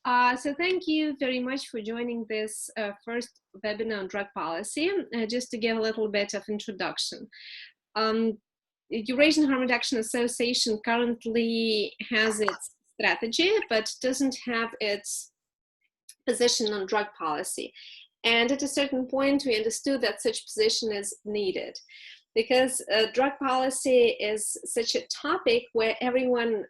So thank you very much for joining this first webinar on drug policy. Just to give a little bit of introduction. The Eurasian Harm Reduction Association currently has its strategy, but doesn't have its position on drug policy. And at a certain point, we understood that such position is needed because drug policy is such a topic where everyone,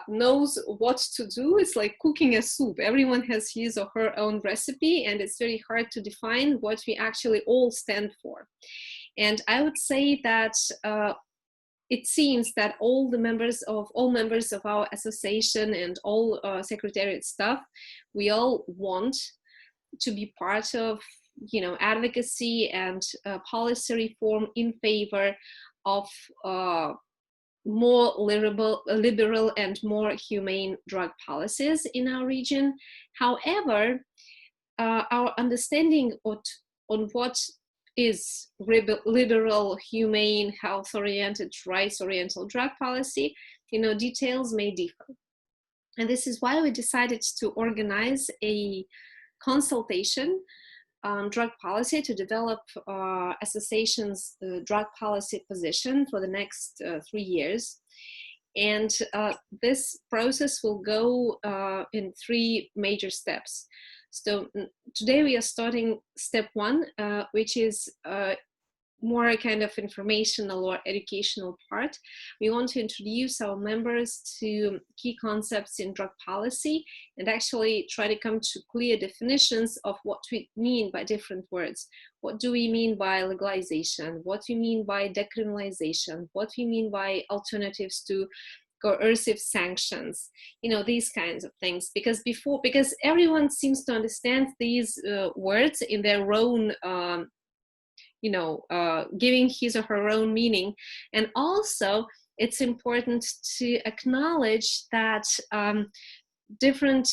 knows what to do. It's like cooking a soup. Everyone has his or her own recipe, and it's very hard to define what we actually all stand for. And I would say that it seems that all members of our association and all secretariat staff, we all want to be part of, advocacy and policy reform in favor of more liberal and more humane drug policies in our region. However, our understanding on what is liberal, humane, health-oriented, rights-oriented drug policy, details may differ. And this is why we decided to organize a consultation on drug policy to develop association's drug policy position for the next 3 years. And this process will go in 3 major steps. So today we are starting step 1, which is more kind of informational or educational part. We want to introduce our members to key concepts in drug policy and actually try to come to clear definitions of what we mean by different words. What do we mean by legalization? What do we mean by decriminalization? What do we mean by alternatives to coercive sanctions, these kinds of things, because everyone seems to understand these words in their own giving his or her own meaning. And also it's important to acknowledge that different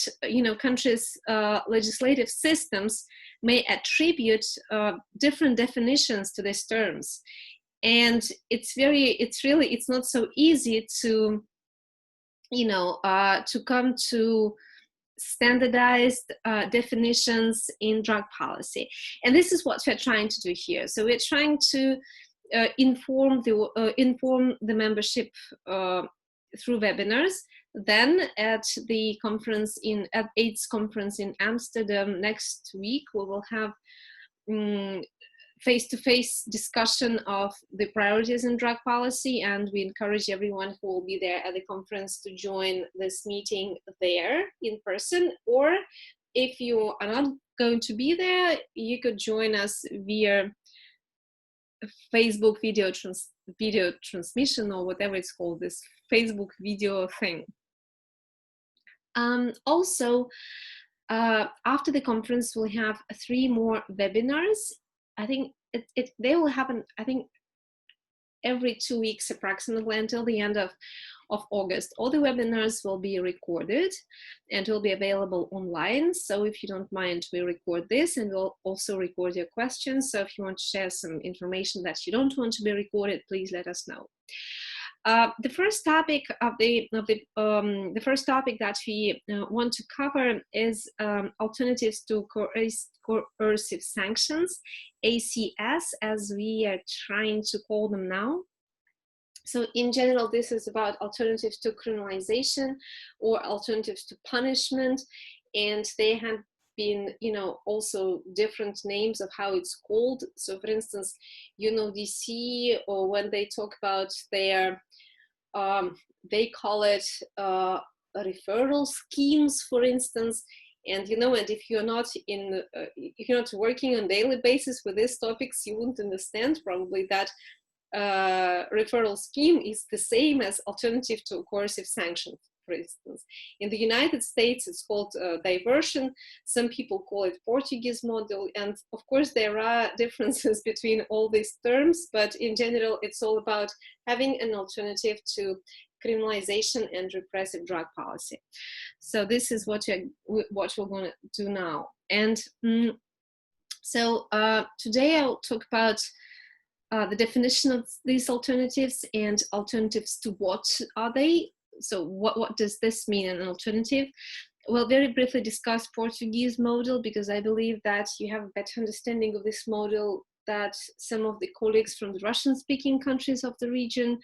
countries' legislative systems may attribute different definitions to these terms, and it's not so easy to to come to standardized definitions in drug policy. And this is what we're trying to do here. So we're trying to inform the membership through webinars. Then at the conference at AIDS conference in Amsterdam next week, we will have face-to-face discussion of the priorities in drug policy, and we encourage everyone who will be there at the conference to join this meeting there in person. Or if you are not going to be there, you could join us via Facebook video transmission, or whatever it's called, this Facebook video thing. Also, after the conference, we'll have 3 more webinars. I think they will happen, I think, every 2 weeks approximately until the end of August. All the webinars will be recorded and will be available online. So if you don't mind, we record this and we'll also record your questions. So if you want to share some information that you don't want to be recorded, please let us know. The first topic the first topic that we want to cover is alternatives to coercive sanctions, ACS, as we are trying to call them now. So in general, this is about alternatives to criminalization or alternatives to punishment, and they have been, also different names of how it's called. So for instance, DC, or when they talk about their, they call it referral schemes, for instance. And and if you're not working on a daily basis with these topics, you wouldn't understand probably that referral scheme is the same as alternative to coercive sanctions. For instance, in the United States, it's called diversion. Some people call it Portuguese model. And of course, there are differences between all these terms, but in general, it's all about having an alternative to criminalization and repressive drug policy. So this is what we're going to do now. And so today I'll talk about the definition of these alternatives and alternatives to what are they. so what does this mean, an alternative? Well, very briefly discuss Portuguese model, because I believe that you have a better understanding of this model that some of the colleagues from the Russian-speaking countries of the region.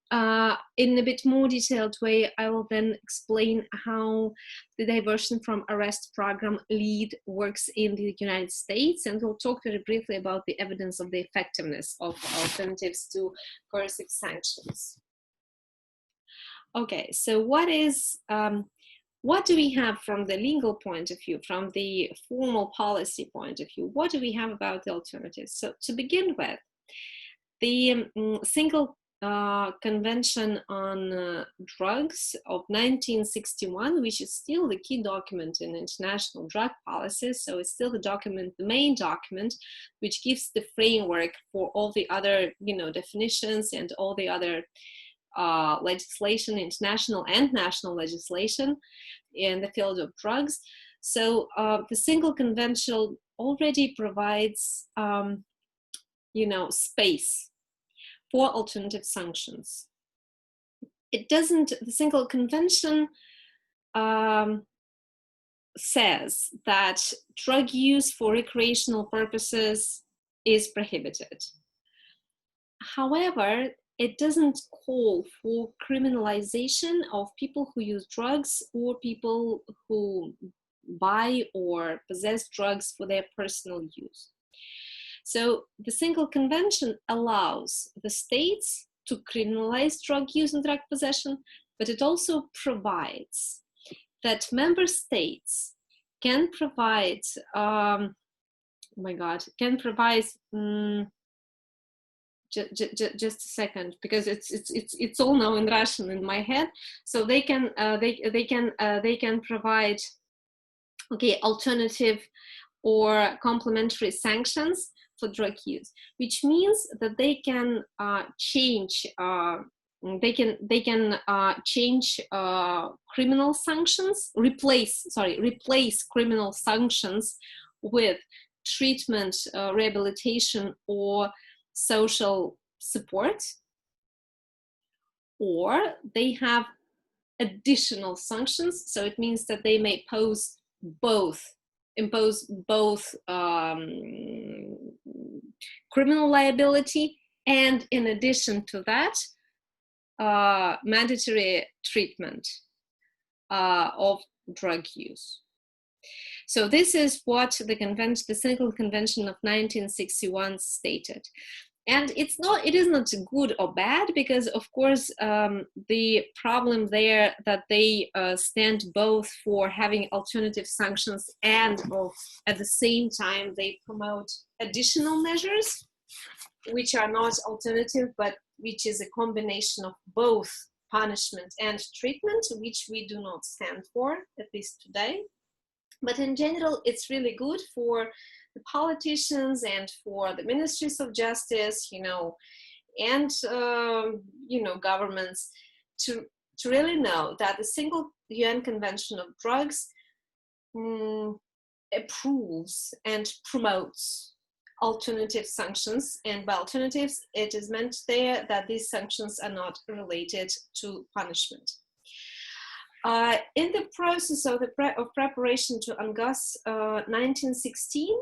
In a bit more detailed way, I will then explain how the diversion from arrest program LEAD works in the United States, and we'll talk very briefly about the evidence of the effectiveness of alternatives to coercive sanctions. Okay, so what do we have from the legal point of view, from the formal policy point of view? What do we have about the alternatives? So to begin with, the single Convention on Drugs of 1961, which is still the key document in international drug policy. So it's still the document, the main document, which gives the framework for all the other, definitions and all the other legislation, international and national legislation in the field of drugs. So the single convention already provides, space for alternative sanctions. It doesn't, the single convention says that drug use for recreational purposes is prohibited. However, it doesn't call for criminalization of people who use drugs or people who buy or possess drugs for their personal use. So the single convention allows the states to criminalize drug use and drug possession, but it also provides that member states can provide, just a second, because it's all now in Russian in my head. So they can provide, alternative or complementary sanctions for drug use, which means that they can change criminal sanctions, replace criminal sanctions with treatment, rehabilitation, or social support, or they have additional sanctions. So it means that they may impose both criminal liability and, in addition to that, mandatory treatment of drug use. So this is what the single convention of 1961 stated. And it is not good or bad, because of course the problem there that they stand both for having alternative sanctions and at the same time they promote additional measures which are not alternative, but which is a combination of both punishment and treatment, which we do not stand for, at least today. But in general, it's really good for the politicians and for the ministries of justice, and governments to really know that the single UN Convention of Drugs approves and promotes alternative sanctions, and by alternatives, it is meant there that these sanctions are not related to punishment. In the process of preparation to UNGAS 1916,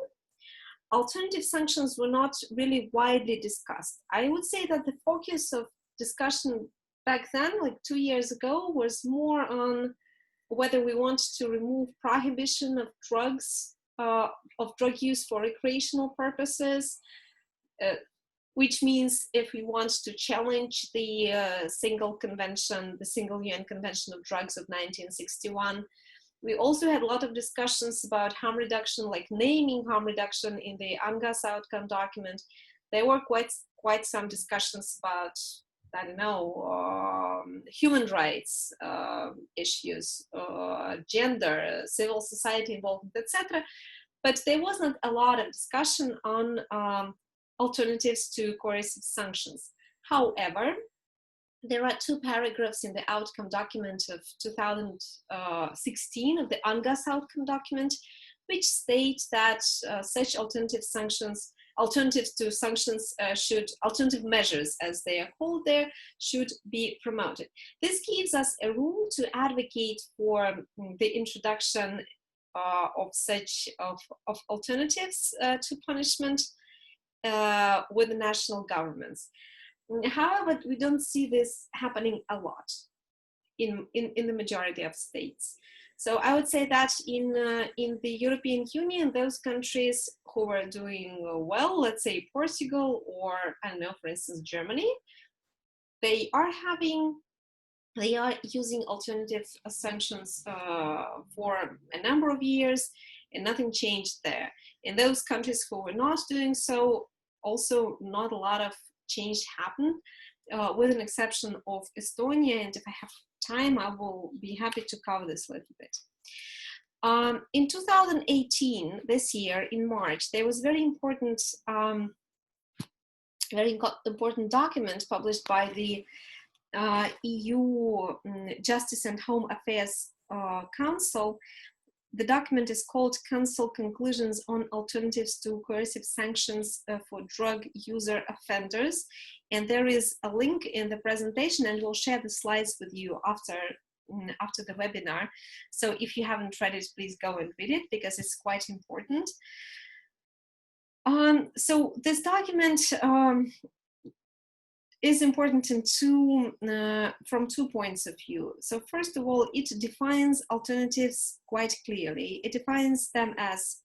alternative sanctions were not really widely discussed. I would say that the focus of discussion back then, like 2 years ago, was more on whether we want to remove prohibition of drugs, of drug use for recreational purposes, which means if we want to challenge the single UN Convention of Drugs of 1961. We also had a lot of discussions about harm reduction, like naming harm reduction in the UNGAS outcome document. There were quite some discussions about, human rights issues, gender, civil society involvement, etc. But there wasn't a lot of discussion on alternatives to coercive sanctions. However, there are 2 paragraphs in the outcome document of 2016 of the UNGAS outcome document, which state that such alternative sanctions alternatives to sanctions alternative measures, as they are called there, should be promoted. This gives us a room to advocate for the introduction of alternatives to punishment with the national governments. However, we don't see this happening a lot in the majority of states. So I would say that in the European Union, those countries who are doing well, let's say Portugal, or I don't know, for instance, Germany, they are using alternative sanctions for a number of years, and nothing changed there. In those countries who were not doing so, also not a lot of change happened, with an exception of Estonia, and if I have time, I will be happy to cover this a little bit. In 2018, this year, in March, there was very important document published by the EU Justice and Home Affairs Council. The document is called Council Conclusions on Alternatives to Coercive Sanctions for Drug User Offenders. And there is a link in the presentation, and we'll share the slides with you after the webinar. So if you haven't read it, please go and read it, because it's quite important. So this document is important from two points of view. So first of all, it defines alternatives quite clearly. It defines them as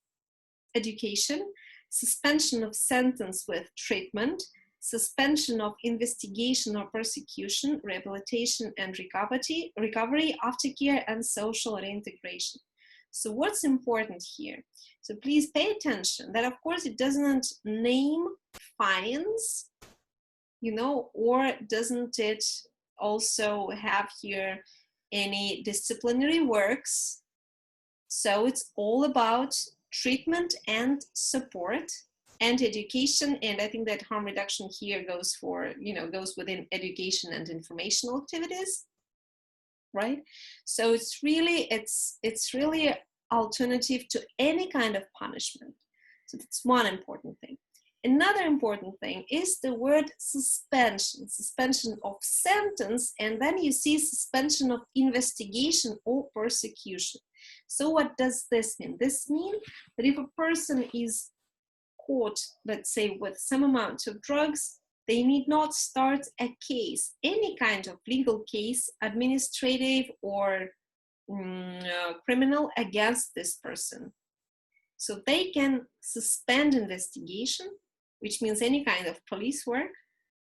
education, suspension of sentence with treatment, suspension of investigation or prosecution, rehabilitation and recovery, aftercare, and social reintegration. So what's important here? So please pay attention that, of course, it doesn't name fines, or doesn't it also have here any disciplinary works? So it's all about treatment and support and education, and I think that harm reduction here goes goes within education and informational activities, right? So it's really alternative to any kind of punishment. So that's one important thing. Another important thing is the word suspension of sentence, and then you see suspension of investigation or persecution. So what does this mean? This means that if a person is caught, let's say, with some amount of drugs, they need not start a case, any kind of legal case, administrative or criminal, against this person. So they can suspend investigation, which means any kind of police work,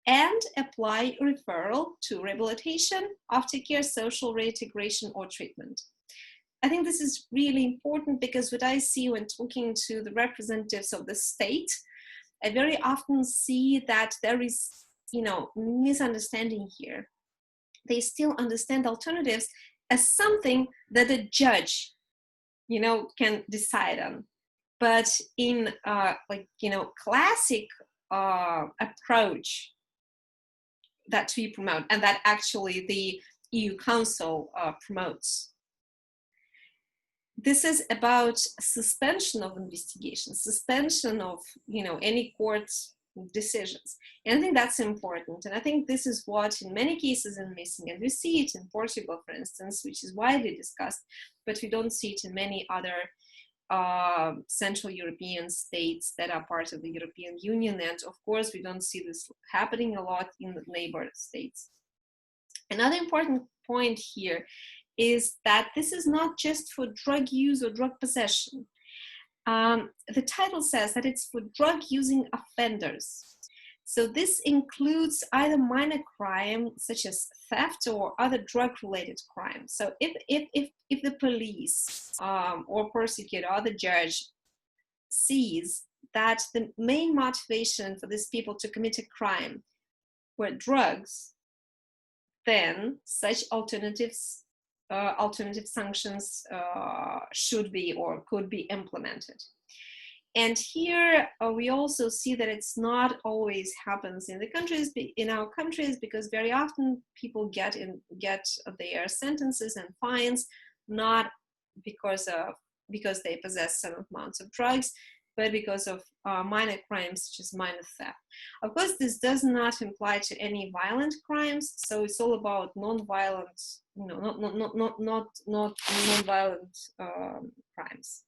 and apply referral to rehabilitation, aftercare, social reintegration, or treatment. I think this is really important, because what I see when talking to the representatives of the state, I very often see that there is, misunderstanding here. They still understand alternatives as something that a judge, can decide on. But in classic approach that we promote, and that actually the EU Council promotes, this is about suspension of investigation, suspension of any court's decisions. And I think that's important. And I think this is what in many cases is missing. And we see it in Portugal, for instance, which is widely discussed, but we don't see it in many other Central European states that are part of the European Union. And of course, we don't see this happening a lot in the neighbor states. Another important point here is that this is not just for drug use or drug possession. The title says that it's for drug using offenders. So this includes either minor crime such as theft or other drug-related crimes. So if the police or prosecutor or the judge sees that the main motivation for these people to commit a crime were drugs, then such alternative sanctions should be or could be implemented. And here we also see that it's not always happens in our countries, because very often people get their sentences and fines not because they possess some amounts of drugs, but because of minor crimes such as minor theft. Of course, this does not imply to any violent crimes, so it's all about non-violent, not non-violent crimes.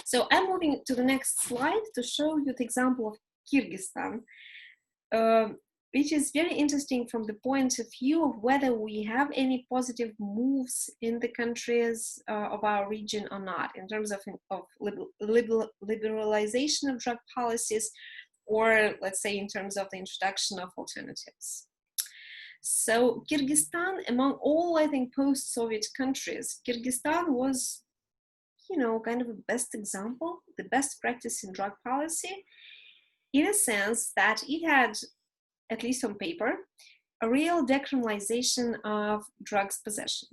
So I'm moving to the next slide to show you the example of Kyrgyzstan, which is very interesting from the point of view of whether we have any positive moves in the countries of our region or not, in terms of liberalization of drug policies, or let's say in terms of the introduction of alternatives. So Kyrgyzstan, among all, I think, post-Soviet countries, Kyrgyzstan was, kind of a best example, the best practice in drug policy, in a sense that it had, at least on paper, a real decriminalization of drugs possession.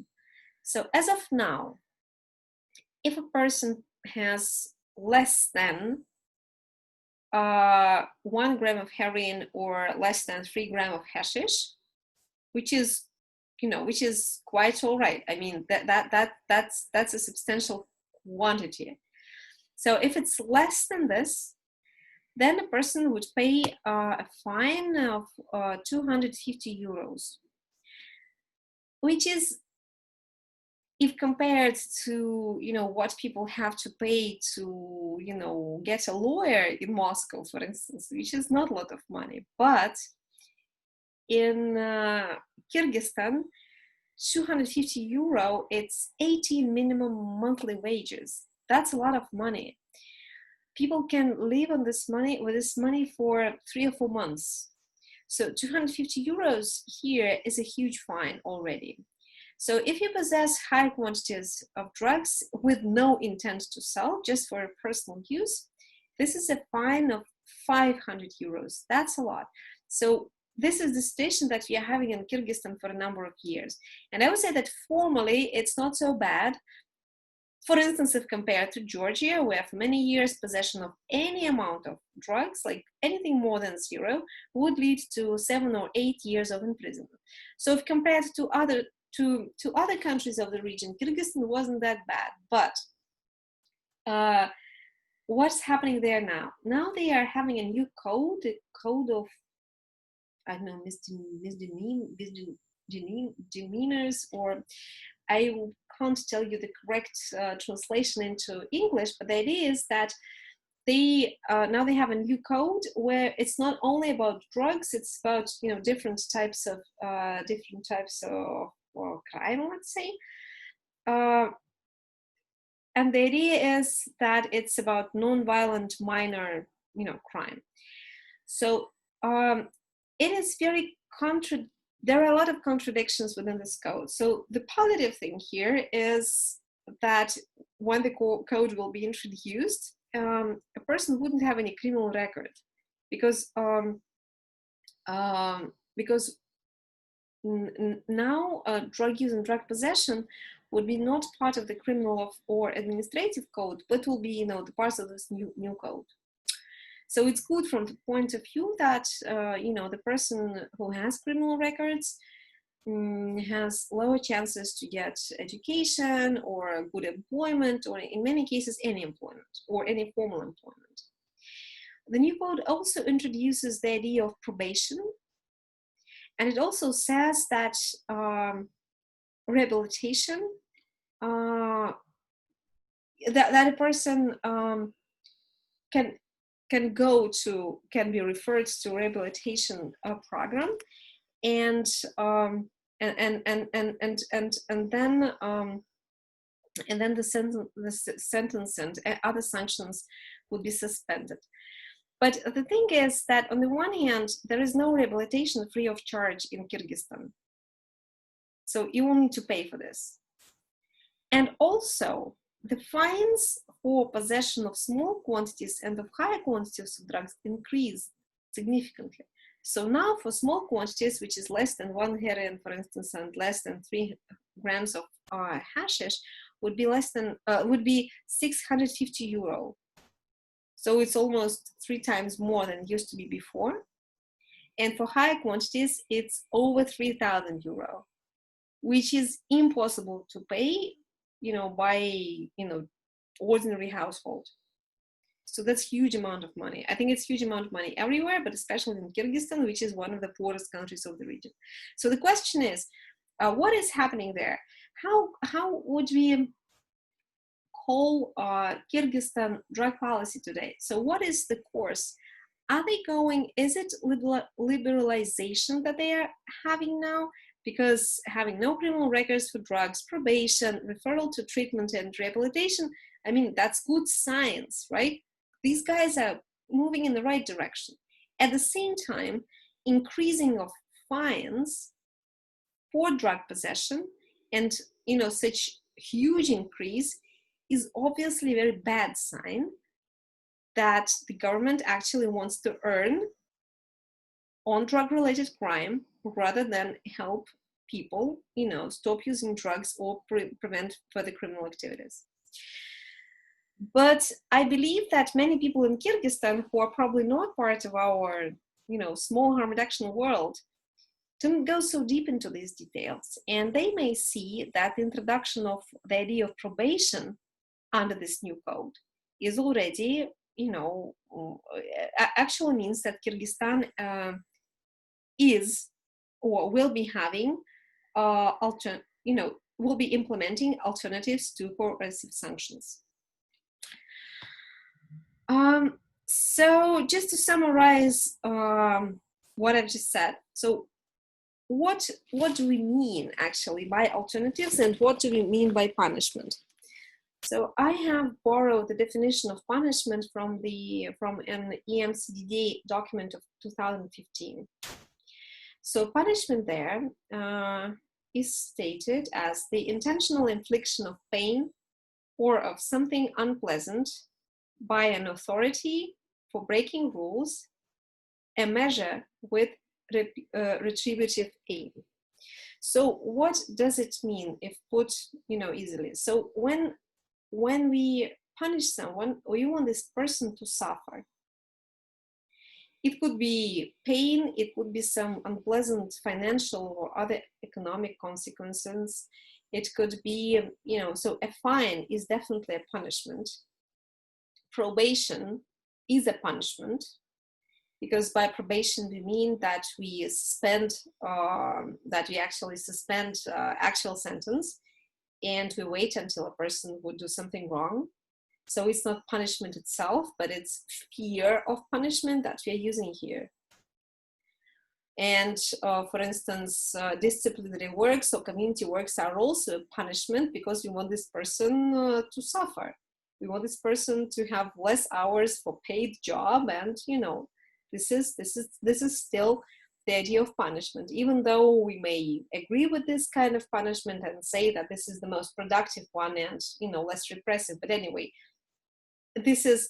So as of now, if a person has less than 1 gram of heroin or less than 3 grams of hashish, which is quite all right. I mean, that's a substantial quantity. So if it's less than this, then a person would pay a fine of 250 euros, which is, if compared to what people have to pay to get a lawyer in Moscow, for instance, which is not a lot of money, but in Kyrgyzstan, 250 euro, it's 18 minimum monthly wages. That's a lot of money. People can live on this money for 3 or 4 months. So 250 euros here is a huge fine already. So if you possess high quantities of drugs with no intent to sell, just for personal use, this is a fine of 500 euros. That's a lot. So this is the situation that we are having in Kyrgyzstan for a number of years. And I would say that formally, it's not so bad. For instance, if compared to Georgia, where for many years possession of any amount of drugs, like anything more than 0, would lead to 7 or 8 years of imprisonment. So if compared to other countries of the region, Kyrgyzstan wasn't that bad. But what's happening there now? Now they are having a new code, a code of, I don't know, misdemeanors, or I can't tell you the correct translation into English, but the idea is that they now they have a new code where it's not only about drugs, it's about different types of crime, let's say, and the idea is that it's about non-violent minor crime. So it is very there are a lot of contradictions within this code. So the positive thing here is that when the code will be introduced, a person wouldn't have any criminal record, because now drug use and drug possession would be not part of the criminal or administrative code, but will be the parts of this new code. So it's good from the point of view that the person who has criminal records has lower chances to get education or good employment, or in many cases any employment or any formal employment. The new code also introduces the idea of probation, and it also says that rehabilitation, that a person can be referred to rehabilitation program, and then the sentence and other sanctions would be suspended. But the thing is that on the one hand, there is no rehabilitation free of charge in Kyrgyzstan. So you will need to pay for this. And also, the fines for possession of small quantities and of higher quantities of drugs increase significantly. So now for small quantities, which is less than 1 heroin, for instance, and less than 3 grams of hashish, would be 650 euro. So it's almost 3 times more than it used to be before. And for higher quantities, it's over 3,000 euro, which is impossible to pay, by ordinary household. So that's huge amount of money. I think it's huge amount of money everywhere, but especially in Kyrgyzstan, which is one of the poorest countries of the region. So the question is, what is happening there? How would we call Kyrgyzstan drug policy today? So what is the course? Are they going, is it liberalization that they are having now? Because having no criminal records for drugs, probation, referral to treatment and rehabilitation, I mean, that's good science, right? These guys are moving in the right direction. At the same time, increasing of fines for drug possession and, you know, such huge increase is obviously a very bad sign that the government actually wants to earn on drug-related crime rather than help people, you know, stop using drugs or prevent further criminal activities. But I believe that many people in Kyrgyzstan who are probably not part of our, you know, small harm reduction world don't go so deep into these details. And they may see that the introduction of the idea of probation under this new code is already, you know, actually means that Kyrgyzstan is or will be having, will be implementing alternatives to coercive sanctions. So just to summarize what I've just said, so what do we mean actually by alternatives and what do we mean by punishment? So I have borrowed the definition of punishment from an EMCDDA document of 2015. So punishment there is stated as the intentional infliction of pain or of something unpleasant by an authority for breaking rules, a measure with retributive aim. So what does it mean if put, you know, easily? So when we punish someone, we want this person to suffer. It could be pain, it could be some unpleasant financial or other economic consequences. It could be, you know, so a fine is definitely a punishment. Probation is a punishment, because by probation we mean that we suspend, actually suspend actual sentence, and we wait until a person would do something wrong. So it's not punishment itself, but it's fear of punishment that we are using here. And for instance, disciplinary works or community works are also a punishment because we want this person to suffer. We want this person to have less hours for paid job, and you know, this is still the idea of punishment, even though we may agree with this kind of punishment and say that this is the most productive one and, you know, less repressive. But anyway, this is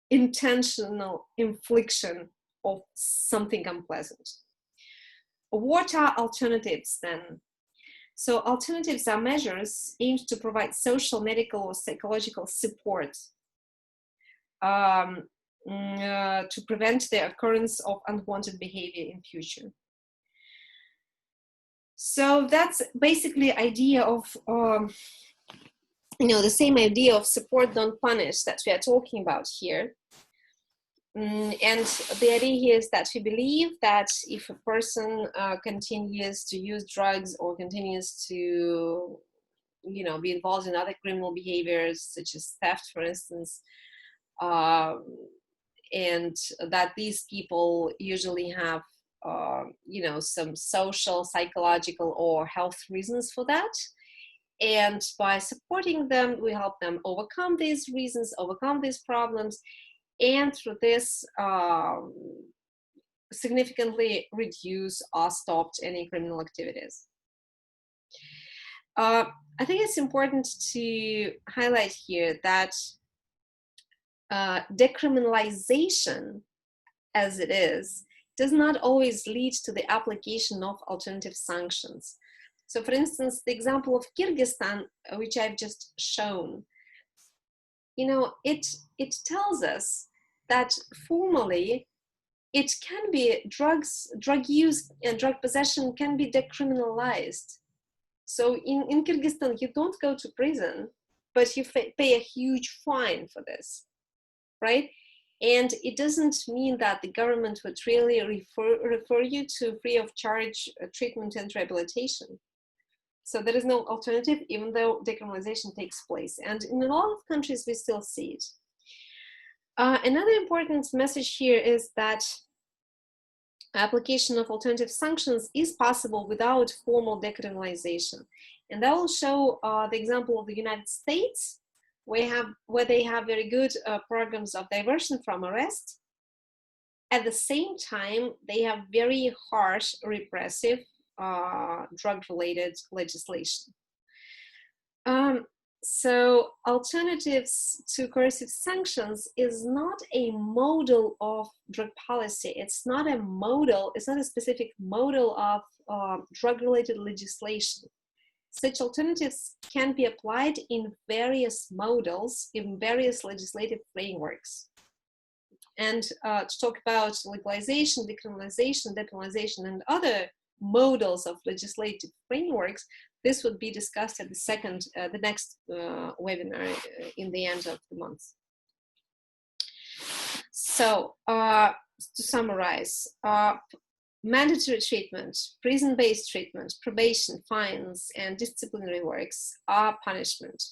intentional infliction of something unpleasant. What are alternatives then? So alternatives are measures aimed to provide social, medical, or psychological support to prevent the occurrence of unwanted behavior in future. So that's basically idea of, you know, the same idea of support, don't punish that we are talking about here. And the idea here is that we believe that if a person continues to use drugs or continues to, you know, be involved in other criminal behaviors such as theft, for instance, and that these people usually have, you know, some social, psychological, or health reasons for that. And by supporting them, we help them overcome these reasons, overcome these problems, and through this significantly reduce or stop any criminal activities. I think it's important to highlight here that decriminalization, as it is, does not always lead to the application of alternative sanctions. So for instance, the example of Kyrgyzstan, which I've just shown, you know, it tells us that formally it can be drug use and drug possession can be decriminalized. So in Kyrgyzstan, you don't go to prison, but you pay a huge fine for this, right? And it doesn't mean that the government would really refer you to free of charge treatment and rehabilitation. So there is no alternative, even though decriminalization takes place. And in a lot of countries, we still see it. Another important message here is that application of alternative sanctions is possible without formal decriminalization. And I will show the example of the United States, where they have very good programs of diversion from arrest. At the same time, they have very harsh, repressive, drug-related legislation. So alternatives to coercive sanctions is not a model of drug policy. It's not a model, it's not a specific model of drug-related legislation. Such alternatives can be applied in various models, in various legislative frameworks. And to talk about legalization, decriminalization, depenalization, and other models of legislative frameworks, this would be discussed at the next webinar in the end of the month. So to summarize, mandatory treatment, prison-based treatment, probation, fines, and disciplinary works are punishment.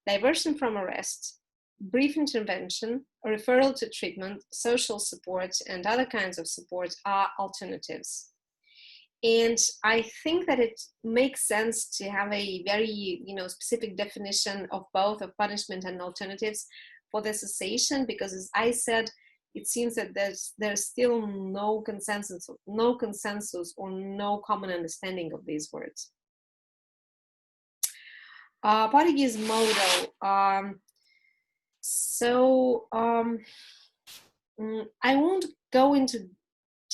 Diversion from arrest, brief intervention, referral to treatment, social support, and other kinds of support are alternatives. And I think that it makes sense to have a very, specific definition of both of punishment and alternatives for the cessation, because as I said, it seems that there's still no consensus or no common understanding of these words. Portuguese model. I won't go into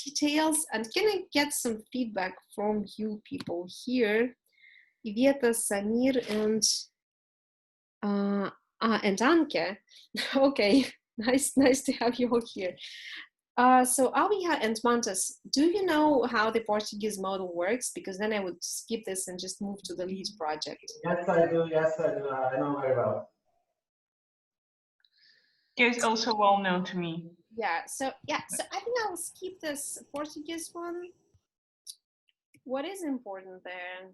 details, and can I get some feedback from you people here? Iveta, Samir, and Anke. Okay, nice to have you all here. So Alvia and Mantas, do you know how the Portuguese model works? Because then I would skip this and just move to the lead project. Yes, I do. Yes, I do. I know very well. It's also well known to me. So I think I'll skip this Portuguese one. What is important there?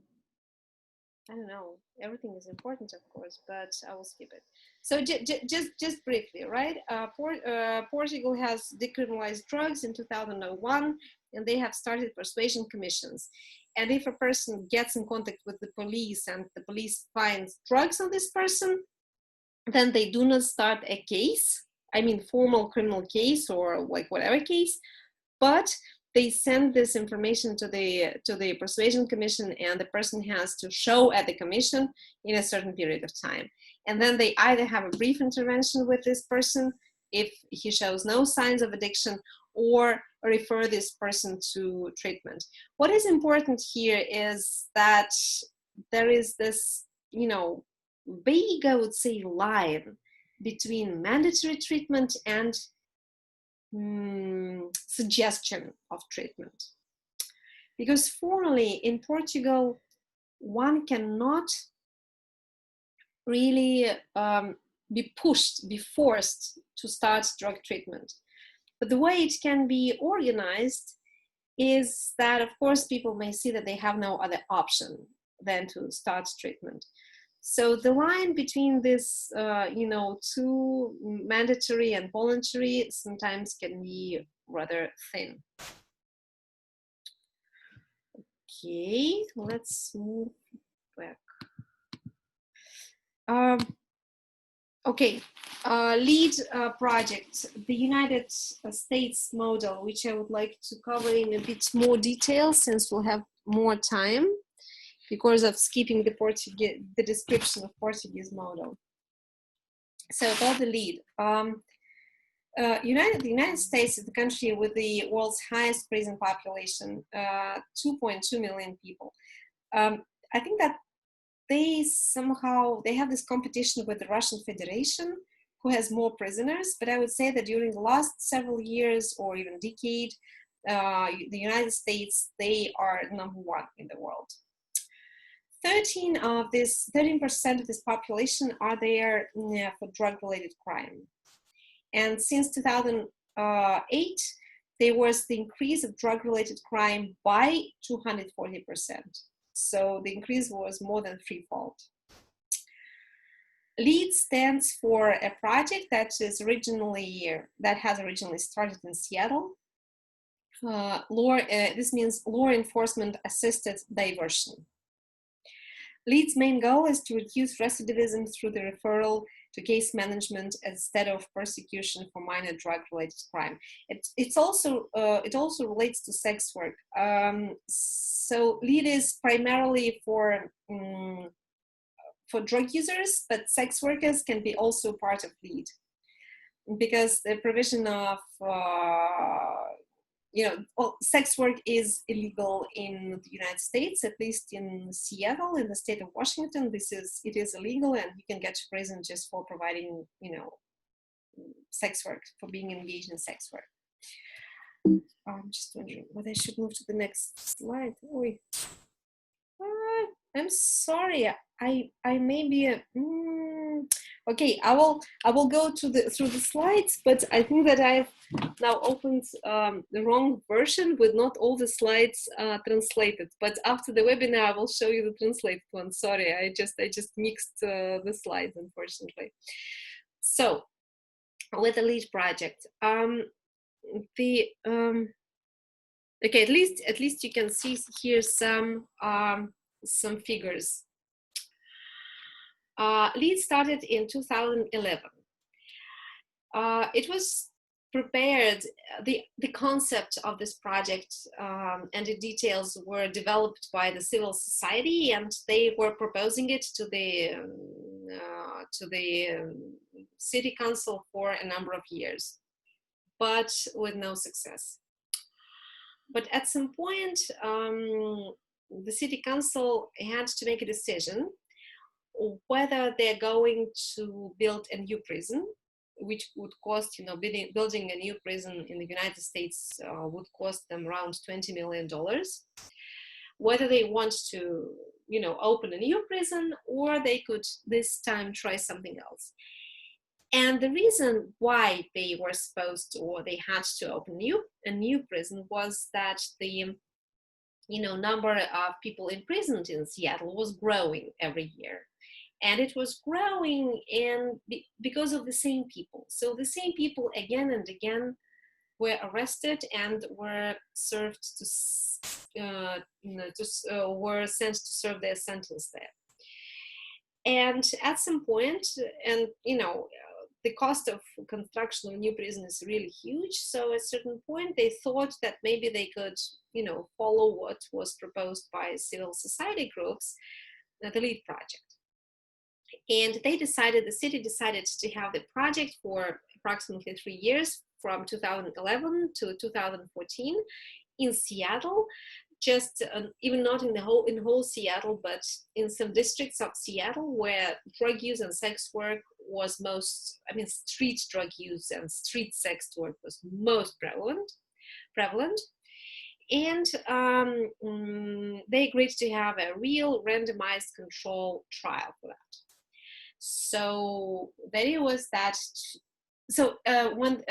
I don't know. Everything is important, of course, but I will skip it. So just briefly, right? Portugal has decriminalized drugs in 2001, and they have started persuasion commissions. And if a person gets in contact with the police and the police finds drugs on this person, then they do not start a case. I mean, formal criminal case or like whatever case, but they send this information to the persuasion commission, and the person has to show at the commission in a certain period of time. And then they either have a brief intervention with this person if he shows no signs of addiction, or refer this person to treatment. What is important here is that there is this, vague, I would say, line between mandatory treatment and suggestion of treatment. Because formally in Portugal, one cannot really be forced to start drug treatment. But the way it can be organized is that, of course, people may see that they have no other option than to start treatment. So the line between this, two mandatory and voluntary sometimes can be rather thin. Okay, let's move back. Lead project, the United States model, which I would like to cover in a bit more detail since we'll have more time, because of skipping the description of Portuguese model. So about the lead. The United States is the country with the world's highest prison population, 2.2 million people. I think that they have this competition with the Russian Federation, who has more prisoners, but I would say that during the last several years or even decade, the United States, they are number one in the world. 13% of this population are there for drug-related crime. And since 2008, there was the increase of drug-related crime by 240%. So the increase was more than threefold. LEAD stands for a project that has originally started in Seattle. This means law enforcement assisted diversion. LEAD's main goal is to reduce recidivism through the referral to case management instead of persecution for minor drug-related crime. It also relates to sex work. So LEAD is primarily for drug users, but sex workers can be also part of LEAD, because the provision of sex work is illegal in the United States, at least in Seattle, in the state of Washington. It is illegal, and you can get to prison just for providing, sex work, for being engaged in sex work. I'm just wondering whether I should move to the next slide. I'm sorry. I may be okay. I will go through the slides, but I think that I've now opened the wrong version with not all the slides translated. But after the webinar, I will show you the translated one. Sorry, I just mixed the slides, unfortunately. So, with the LEAD project, okay, at least you can see here some figures. LEAD started in 2011. It was prepared, the concept of this project and the details were developed by the civil society, and they were proposing it to the city council for a number of years, but with no success. But at some point, the city council had to make a decision whether they're going to build a new prison, which would cost, building a new prison in the United States would cost them around $20 million. Whether they want to, open a new prison, or they could this time try something else. And the reason why they were supposed to, or they had to open a new prison, was that the number of people imprisoned in Seattle was growing every year. And it was growing because of the same people. So the same people again and again were arrested and were served were sent to serve their sentence there. And at some point, and the cost of construction of a new prison is really huge. So at a certain point, they thought that maybe they could, follow what was proposed by civil society groups, the LEAD project. And the city decided to have the project for approximately 3 years, from 2011 to 2014 in Seattle, just even not in whole Seattle, but in some districts of Seattle where drug use and sex work was street drug use and street sex work was most prevalent. And they agreed to have a real randomized control trial for that. So the idea was that, when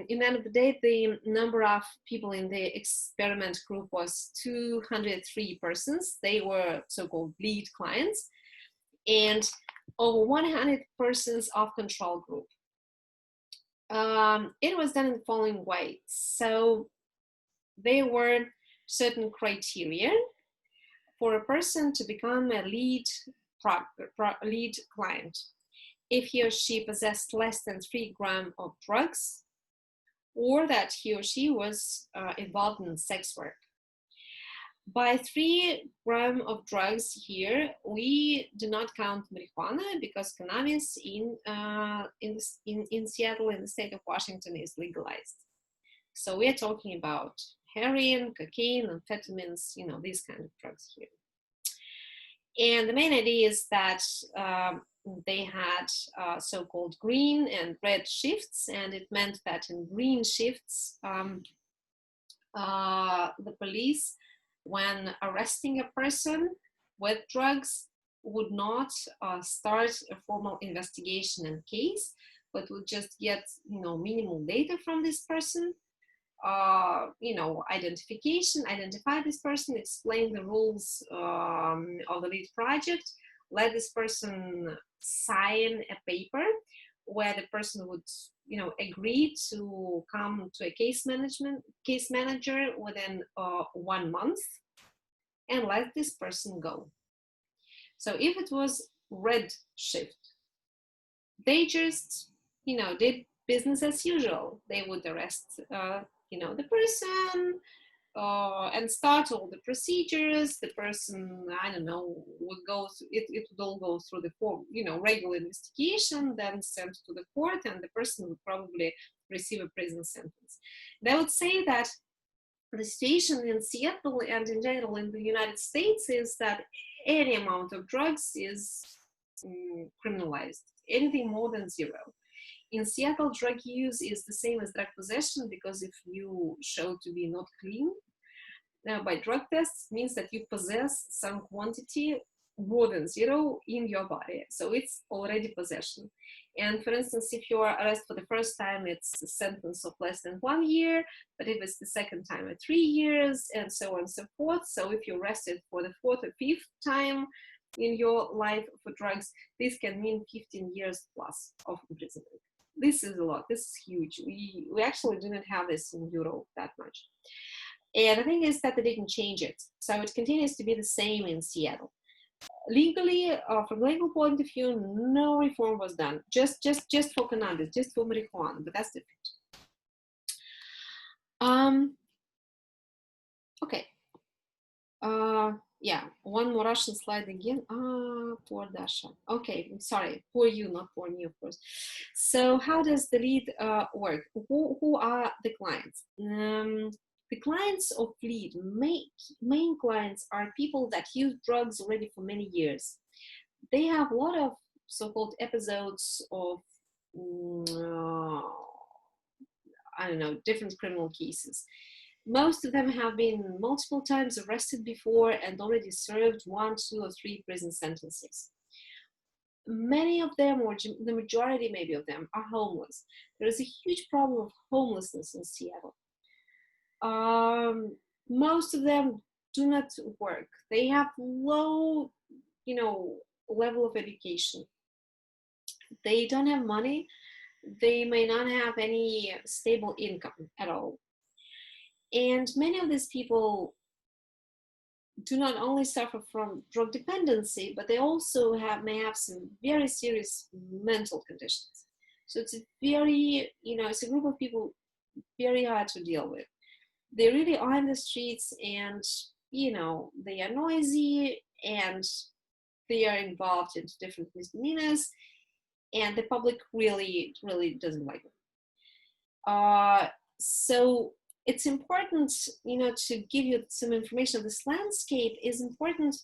in the end of the day, the number of people in the experiment group was 203 persons. They were so-called LEAD clients, and over 100 persons of control group. It was done in the following way. So there were certain criteria for a person to become a LEAD client. If he or she possessed less than 3 grams of drugs, or that he or she was involved in sex work. By 3 grams of drugs here, we do not count marijuana, because cannabis in Seattle, in the state of Washington, is legalized. So we are talking about heroin, cocaine, amphetamines, these kind of drugs here. And the main idea is that they had so-called green and red shifts, and it meant that in green shifts, the police, when arresting a person with drugs, would not start a formal investigation and case, but would just get, minimal data from this person, identify this person, explain the rules of the lead project, let this person sign a paper where the person would, agree to come to a case manager within 1 month, and let this person go. So if it was red shift, they just, did business as usual. They would arrest, the person and start all the procedures. The person, I don't know, would go through, it would all go through the form, regular investigation, then sent to the court, and the person would probably receive a prison sentence. And I would say that the situation in Seattle and in general in the United States is that any amount of drugs is criminalized, anything more than 0. In Seattle, drug use is the same as drug possession, because if you show to be not clean by drug tests, means that you possess some quantity more than 0 in your body. So it's already possession. And for instance, if you are arrested for the first time, it's a sentence of less than 1 year, but if it's the second time, 3 years, and so on and so forth. So if you're arrested for the 4th or 5th time in your life for drugs, this can mean 15 years plus of imprisonment. This is a lot. This is huge. We actually didn't have this in Europe that much. And the thing is that they didn't change it. So it continues to be the same in Seattle. Legally, from a legal point of view, no reform was done. Just for cannabis, just for marijuana, but that's different. Okay. Yeah, one more Russian slide again. Poor Dasha. Okay, I'm sorry. Poor you, not poor me, of course. So how does the lead work? Who are the clients? The clients of lead, main clients, are people that use drugs already for many years. They have a lot of so-called episodes of, I don't know, different criminal cases. Most of them have been multiple times arrested before and already served 1, 2, or 3 prison sentences. Many of them, or the majority maybe of them, are homeless. There is a huge problem of homelessness in Seattle. Most of them do not work. They have low, level of education. They don't have money. They may not have any stable income at all. And many of these people do not only suffer from drug dependency, but they also may have some very serious mental conditions. So it's a very, it's a group of people very hard to deal with. They really are in the streets, and, they are noisy, and they are involved in different misdemeanors, and the public really, really doesn't like them. So it's important, to give you some information. This landscape is important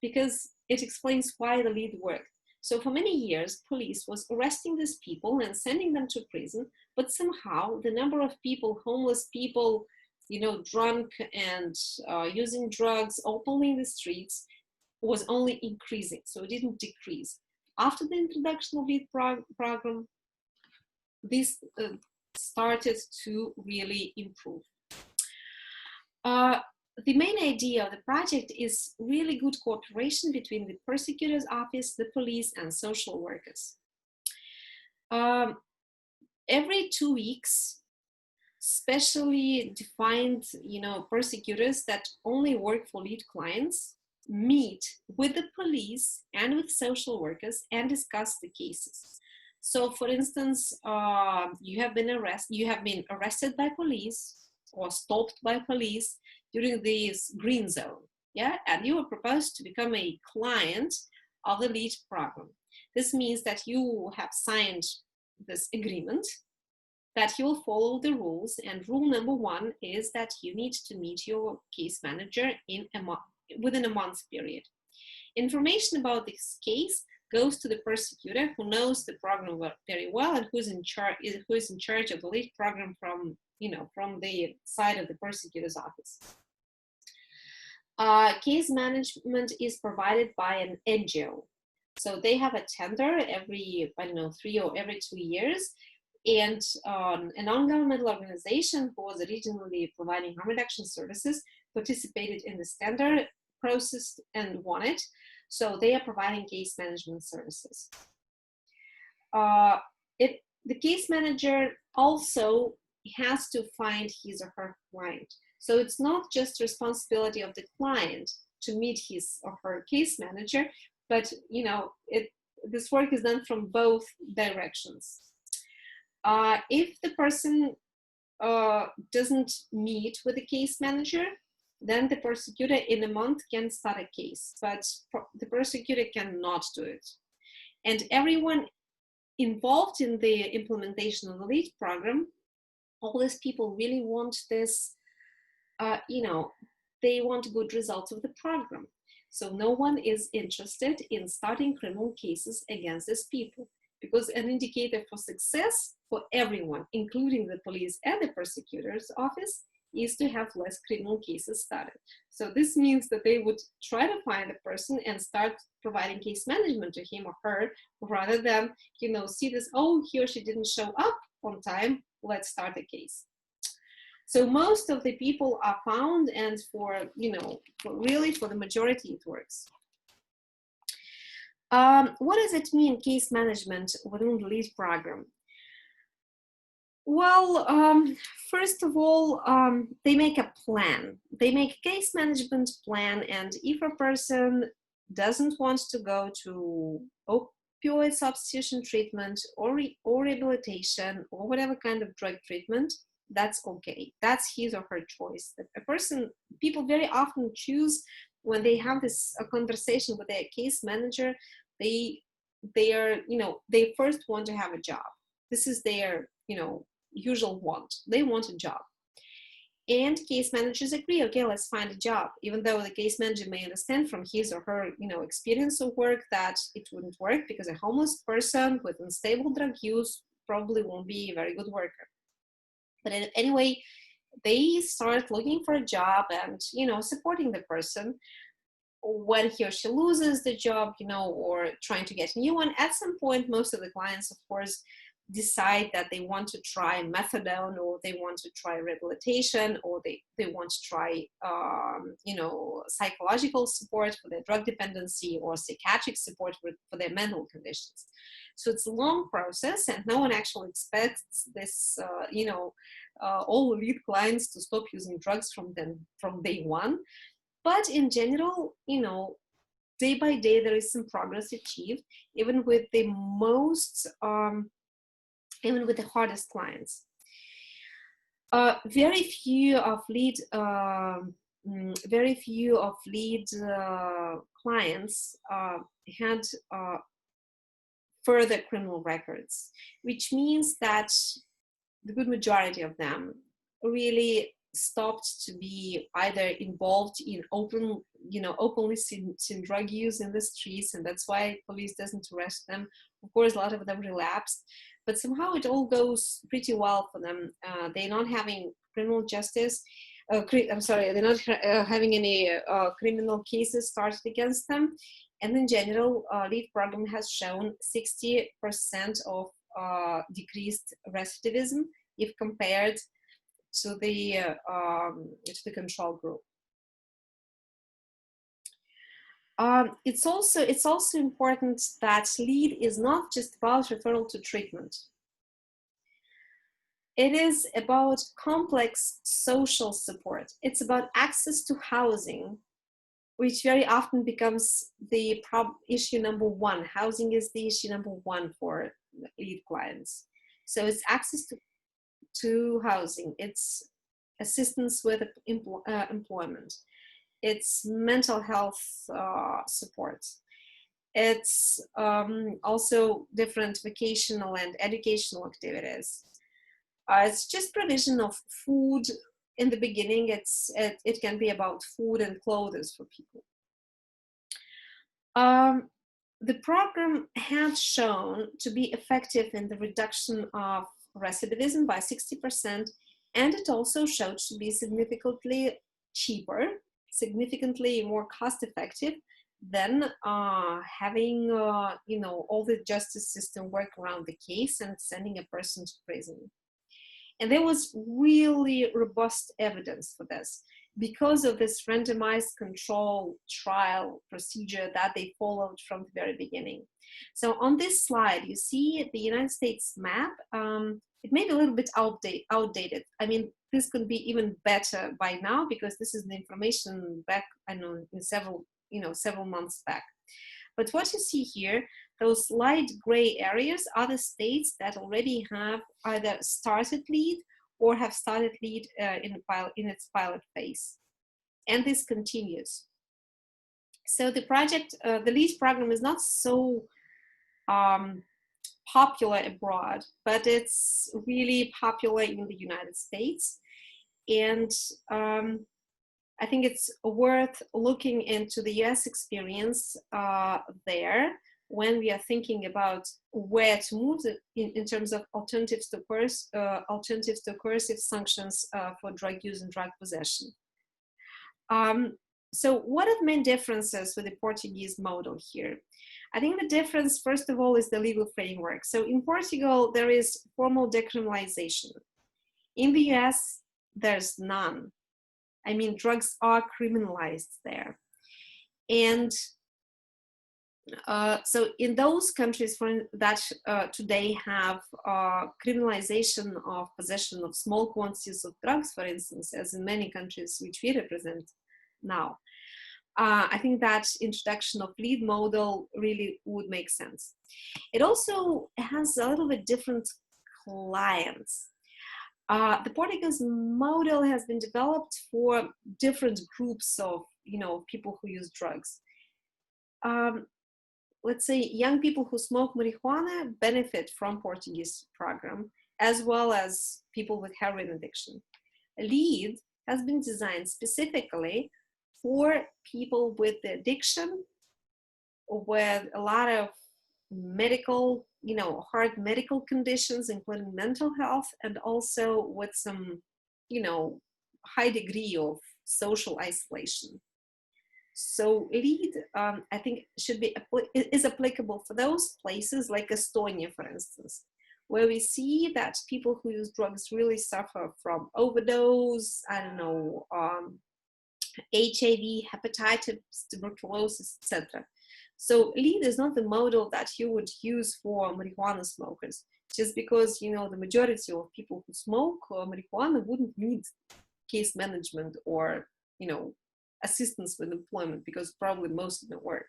because it explains why the lead worked. So for many years, police was arresting these people and sending them to prison, but somehow the number of people, homeless people, drunk and using drugs openly in the streets, was only increasing, so it didn't decrease. After the introduction of the program, this started to really improve. The main idea of the project is really good cooperation between the prosecutor's office, the police, and social workers. Every 2 weeks, specially defined, prosecutors that only work for lead clients meet with the police and with social workers and discuss the cases. So, for instance, you have been arrested by police or stopped by police during this green zone, and you are proposed to become a client of the lead program. This means that you have signed this agreement that you will follow the rules, and rule number 1 is that you need to meet your case manager within a month period. Information about this case goes to the prosecutor, who knows the program very well and who is in charge of the lead program from the side of the prosecutor's office. Case management is provided by an NGO. So they have a tender every, I don't know, 3 or every 2 years. And a non-governmental organization who was originally providing harm reduction services participated in this tender process and won it. So they are providing case management services. The case manager also has to find his or her client. So it's not just responsibility of the client to meet his or her case manager, but this work is done from both directions. If the person doesn't meet with the case manager, then the prosecutor in a month can start a case, but the prosecutor cannot do it. And everyone involved in the implementation of the LEAD program, all these people really want this, they want good results of the program. So no one is interested in starting criminal cases against these people, because an indicator for success for everyone, including the police and the prosecutor's office, is to have less criminal cases started. So this means that they would try to find a person and start providing case management to him or her, rather than, see this, oh, he or she didn't show up on time, let's start a case. So most of the people are found, and for the majority it works. What does it mean, case management within the LEAD program? Well, first of all, they make a plan. They make a case management plan, and if a person doesn't want to go to opioid substitution treatment or rehabilitation or whatever kind of drug treatment, that's okay. That's his or her choice. People very often choose, when they have this conversation with their case manager, they first want to have a job. This is their, usual want. They want a job. And case managers agree, okay, let's find a job, even though the case manager may understand from his or her, experience of work that it wouldn't work, because a homeless person with unstable drug use probably won't be a very good worker. But anyway, they start looking for a job and, supporting the person. When he or she loses the job, or trying to get a new one, at some point, most of the clients, of course, decide that they want to try methadone, or they want to try rehabilitation, or they want to try, psychological support for their drug dependency, or psychiatric support for their mental conditions. So it's a long process, and no one actually expects this, all LEAD clients to stop using drugs from day one. But in general, day by day, there is some progress achieved, even with the hardest clients. Very few of LEAD clients had further criminal records, which means that the good majority of them really stopped to be either involved in openly seen drug use in the streets, and that's why police doesn't arrest them. Of course, a lot of them relapsed, but somehow it all goes pretty well for them. They're not having criminal justice. They're not having any criminal cases started against them. And in general, LEAD program has shown 60% of decreased recidivism if compared to the control group. It's also important that LEAD is not just about referral to treatment. It is about complex social support. It's about access to housing, which very often becomes the issue number one. Housing is the issue number one for LEAD clients. So it's access to housing. It's assistance with employment. It's mental health support. It's also different vocational and educational activities. It's just provision of food. In the beginning, it can be about food and clothes for people. The program has shown to be effective in the reduction of recidivism by 60%, and it also showed to be significantly cheaper, significantly more cost-effective then having you know, all the justice system work around the case and sending a person to prison. And there was really robust evidence for this because of this randomized control trial procedure that they followed from the very beginning. So on this slide, you see the United States map. It may be a little bit outdated. I mean, this could be even better by now because this is the information back, I know, in several months back. But what you see here, those light gray areas are the states that already have either started LEAD or have started LEAD in its pilot phase. And this continues. So the project, the LEAD program is not so popular abroad, but it's really popular in the United States. And I think it's worth looking into the US experience there when we are thinking about where to move in terms of alternatives to coercive sanctions for drug use and drug possession. So what are the main differences with the Portuguese model here? I think the difference, first of all, is the legal framework. So in Portugal, there is formal decriminalization. In the US, there's none. I mean, drugs are criminalized there. And so in those countries that today have criminalization of possession of small quantities of drugs, for instance, as in many countries which we represent now, I think that introduction of LEAD model really would make sense. It also has a little bit different clients. The Portuguese model has been developed for different groups of, you know, people who use drugs. Let's say young people who smoke marijuana benefit from Portuguese program, as well as people with heroin addiction. LEAD has been designed specifically for people with the addiction, with a lot of medical, you know, hard medical conditions, including mental health, and also with some, you know, high degree of social isolation. So LEAD, I think, is applicable for those places like Estonia, for instance, where we see that people who use drugs really suffer from overdose, I don't know, HIV, hepatitis, tuberculosis, etc. So LEAD is not the model that you would use for marijuana smokers, just because, you know, the majority of people who smoke marijuana wouldn't need case management or, you know, assistance with employment because probably most of them work.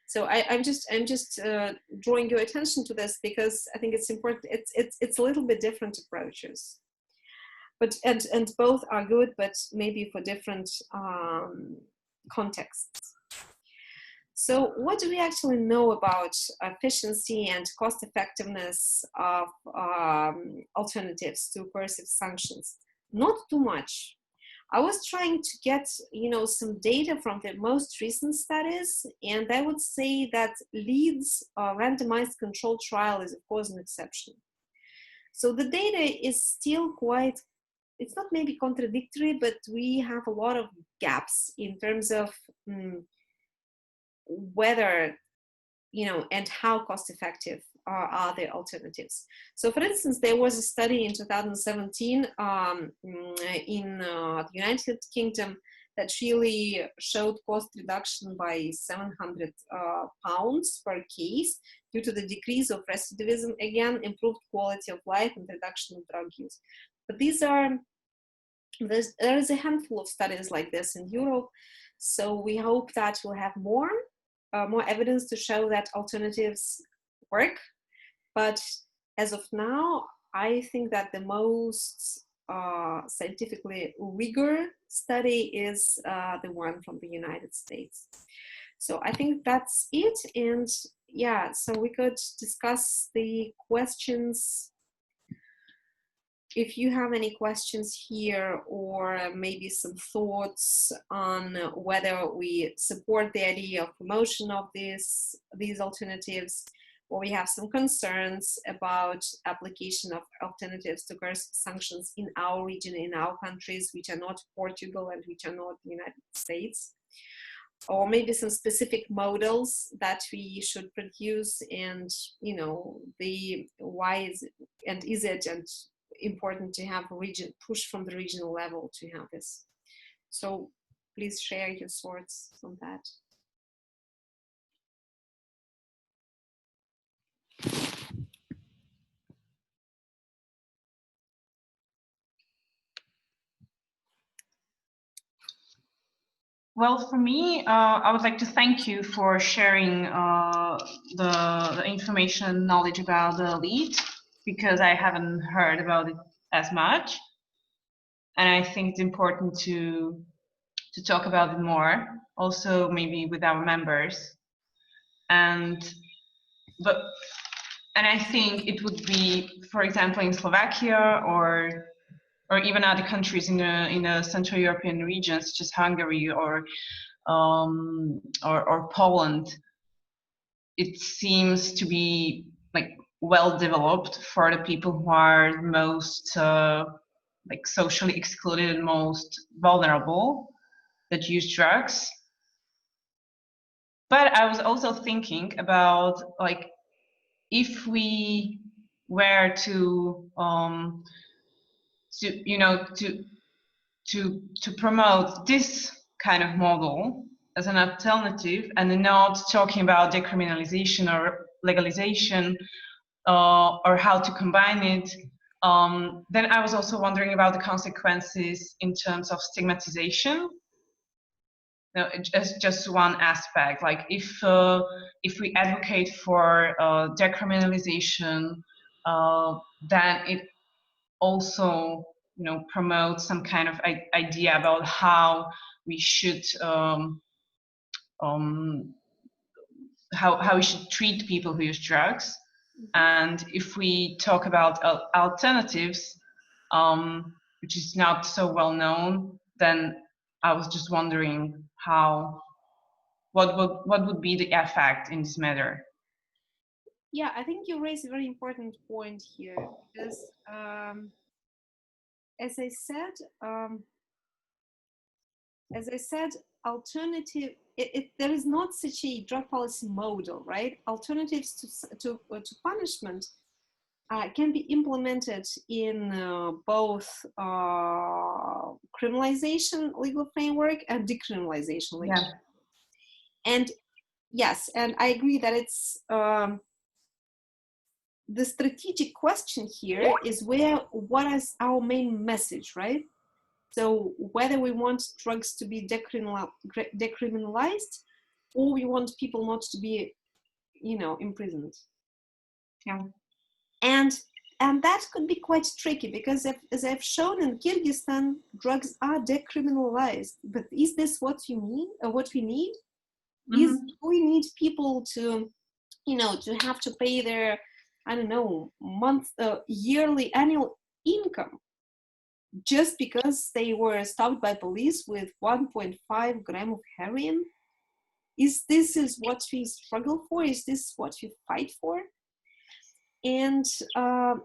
So I'm just drawing your attention to this because I think it's important. It's a little bit different approaches, but and both are good, but maybe for different contexts. So what do we actually know about efficiency and cost effectiveness of alternatives to coercive sanctions? Not too much. I was trying to get, you know, some data from the most recent studies, and I would say that LEAD's randomized control trial is, of course, an exception. So the data is still quite, it's not maybe contradictory, but we have a lot of gaps in terms of whether, you know, and how cost effective are the alternatives. So for instance, there was a study in 2017 in the United Kingdom that really showed cost reduction by 700 pounds per case due to the decrease of recidivism, again, improved quality of life and reduction of drug use. But these are, there is a handful of studies like this in Europe. So we hope that we'll have more evidence to show that alternatives work. But as of now, I think that the most scientifically rigorous study is the one from the United States. So I think that's it. And yeah, so we could discuss the questions. If you have any questions here, or maybe some thoughts on whether we support the idea of promotion of these alternatives, or we have some concerns about application of alternatives to coercive sanctions in our region, in our countries, which are not Portugal and which are not the United States. or maybe some specific models that we should produce, and you know, the why is it, and is it and important to have a region push from the regional level to have this. So please share your thoughts on that. Well, for me, I would like to thank you for sharing the information and knowledge about the elite, because I haven't heard about it as much. And I think it's important to talk about it more, also maybe with our members. And I think it would be, for example, in Slovakia or even other countries in the Central European region, such as Hungary or Poland, it seems to be like well developed for the people who are most like socially excluded and most vulnerable that use drugs. But I was also thinking about, like, if we were to you know, to promote this kind of model as an alternative, and not talking about decriminalization or legalization or how to combine it, then I was also wondering about the consequences in terms of stigmatization. No, just one aspect. Like if we advocate for decriminalization, then it also, you know, promotes some kind of idea about how we should how we should treat people who use drugs. And if we talk about alternatives, which is not so well known, then I was just wondering what would be the effect in this matter. Yeah, I think you raise a very important point here, because as I said, alternative, there is not such a drug policy model, right? Alternatives to punishment can be implemented in both criminalization legal framework and decriminalization legal. Yeah. And yes, and I agree that it's the strategic question here is what is our main message, right? So whether we want drugs to be decriminalized, or we want people not to be, you know, imprisoned. Yeah. And that could be quite tricky, because as I've shown in Kyrgyzstan, drugs are decriminalized. But is this what you mean, or what we need? Do we need people to, you know, to have to pay their, I don't know, yearly annual income just because they were stopped by police with 1.5 gram of heroin? Is this what we struggle for? Is this what we fight for? And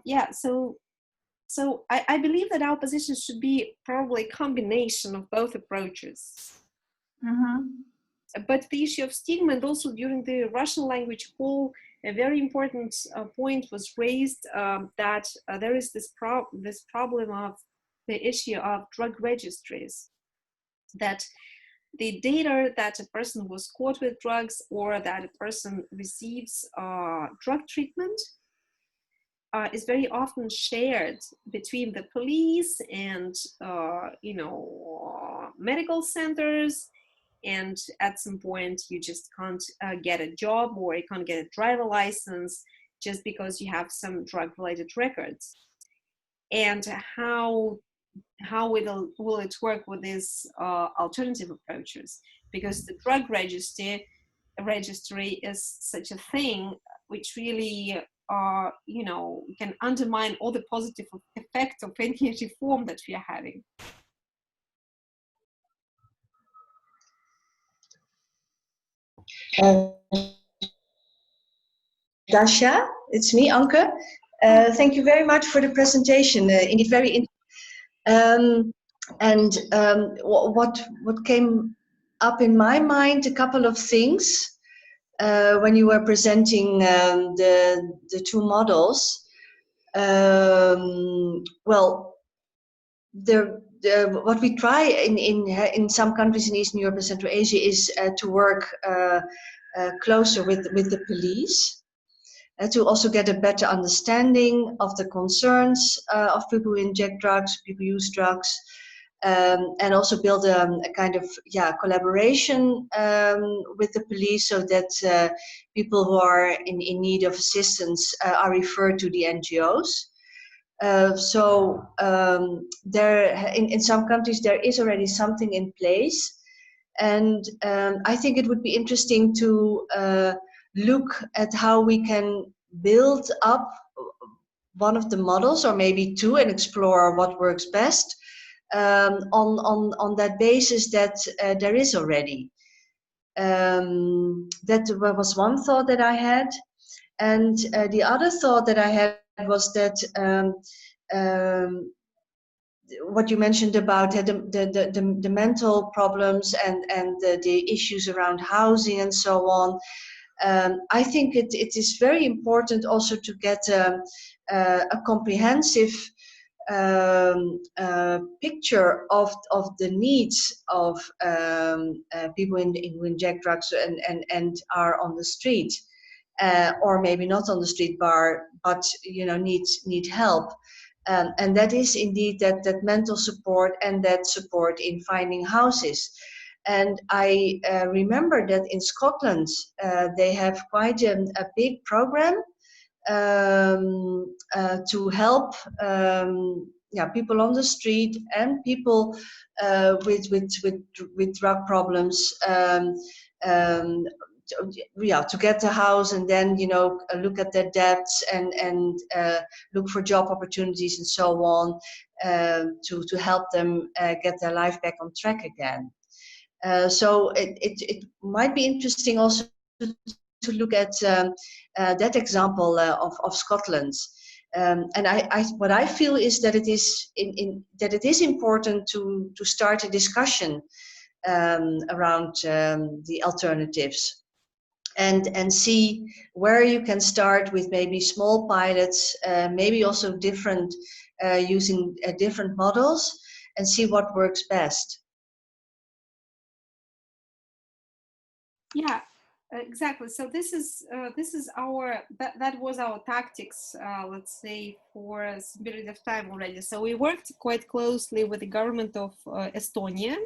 yeah, so I believe that our position should be probably a combination of both approaches. But the issue of stigma, and also during the Russian language call, a very important point was raised, that there is this problem of the issue of drug registries, that the data that a person was caught with drugs, or that a person receives drug treatment, is very often shared between the police and you know, medical centers. And at some point you just can't get a job, or you can't get a driver license just because you have some drug related records. And how will it work with these alternative approaches? Because the drug registry is such a thing which really you know, can undermine all the positive effects of any reform that we are having. Dasha, it's me, Anke. Thank you very much for the presentation. Indeed, very interesting. What came up in my mind a couple of things when you were presenting the two models. Well, what we try in some countries in Eastern Europe and Central Asia is to work closer with the police. To also get a better understanding of the concerns of people who inject drugs, people who use drugs, and also build a kind of collaboration with the police, so that people who are in need of assistance are referred to the NGOs. There, in some countries, there is already something in place, and I think it would be interesting to look at how we can build up one of the models, or maybe two, and explore what works best on that basis that there is already. That was one thought that I had, and the other thought that I had was that what you mentioned about the mental problems and the issues around housing and so on. I think it is very important also to get a comprehensive picture of the needs of people who inject drugs and are on the street, or maybe not on the street bar, but need help. And that is indeed that mental support and that support in finding houses. And I remember that in Scotland they have quite a big program to help people on the street and people with drug problems to get a house, and then look at their debts and look for job opportunities and so on, to help them get their life back on track again. So it might be interesting also to look at that example of Scotland. And what I feel is that it is important to start a discussion around the alternatives. And see where you can start with maybe small pilots, maybe also using different models, and see what works best. Yeah, exactly. So this is that was our tactics, let's say, for a period of time already. So we worked quite closely with the government of Estonia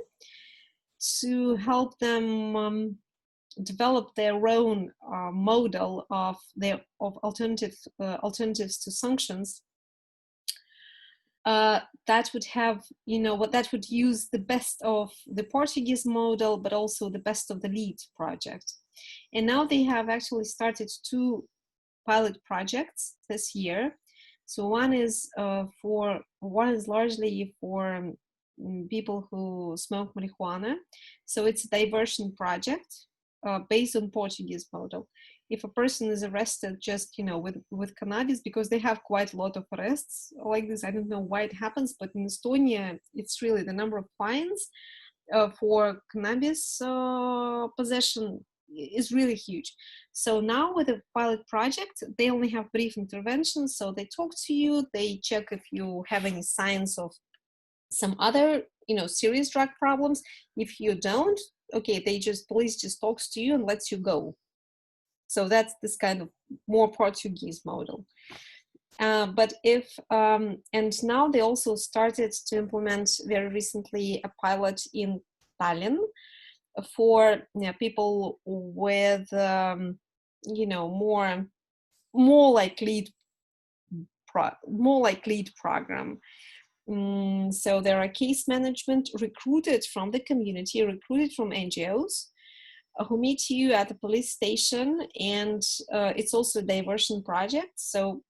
to help them develop their own model of alternatives to sanctions that would have, that would use the best of the Portuguese model, but also the best of the LEAD project. And now they have actually started 2 pilot projects this year. So one is largely for people who smoke marijuana. So it's a diversion project based on Portuguese model. If a person is arrested just with cannabis, because they have quite a lot of arrests like this, I don't know why it happens, but in Estonia it's really the number of fines for cannabis possession is really huge. So now with a pilot project, they only have brief interventions. So they talk to you, they check if you have any signs of some other serious drug problems. If you don't, okay, police just talks to you and lets you go. So that's this kind of more Portuguese model. But and now they also started to implement very recently a pilot in Tallinn for people with more like LEAD program. So there are case management recruited from the community, recruited from NGOs, who meet you at the police station, and it's also a diversion project. So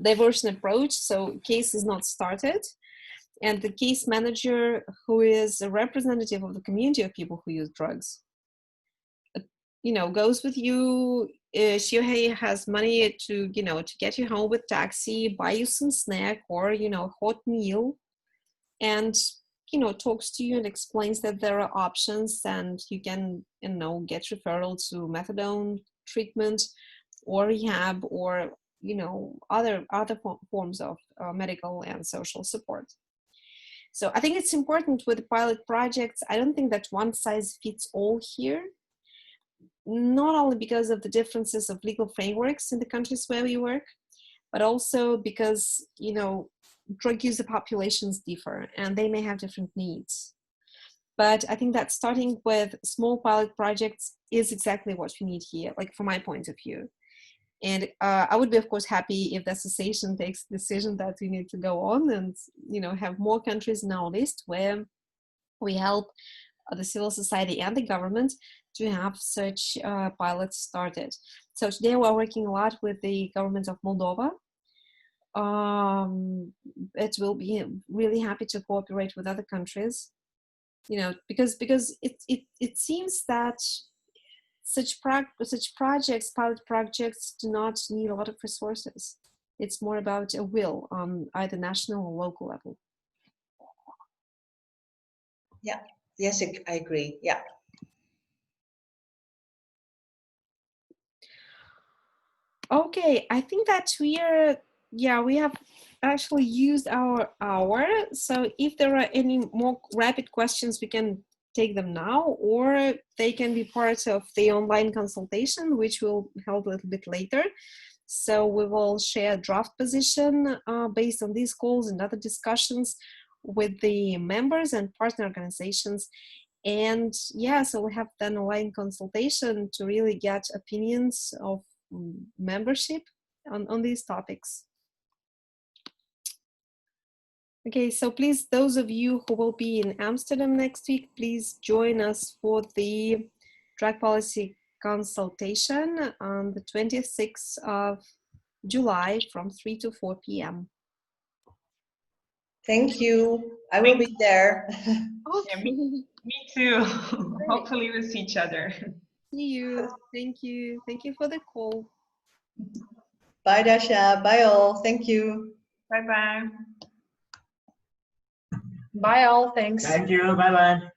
diversion approach. So case is not started, and the case manager, who is a representative of the community of people who use drugs, goes with you. She has money to get you home with taxi, buy you some snack or hot meal, and talks to you and explains that there are options, and you can, get referral to methadone treatment or rehab, or other forms of medical and social support. So I think it's important with pilot projects. I don't think that one size fits all here, not only because of the differences of legal frameworks in the countries where we work, but also because, drug user populations differ and they may have different needs. But I think that starting with small pilot projects is exactly what we need here, like from my point of view. And I would be, of course, happy if the association takes the decision that we need to go on and, have more countries in our list where we help the civil society and the government to have such pilots started. So today we're working a lot with the government of Moldova. It will be really happy to cooperate with other countries, because it seems that such projects, pilot projects, do not need a lot of resources. It's more about a will on either national or local level. Yeah. Yes, I agree. Yeah. Okay, I think that we have actually used our hour. So if there are any more rapid questions, we can take them now, or they can be part of the online consultation, which will held a little bit later. So we will share a draft position based on these calls and other discussions with the members and partner organizations. And so we have done online consultation to really get opinions of membership on these topics. Okay, so please, those of you who will be in Amsterdam next week, please join us for the drug policy consultation on the 26th of July from 3 to 4 p.m. Thank you. I will be there. Yeah, me too. Hopefully we'll see each other. See you. Thank you. Thank you for the call. Bye, Dasha. Bye, all. Thank you. Bye-bye. Bye all, thanks. Thank you. Bye bye.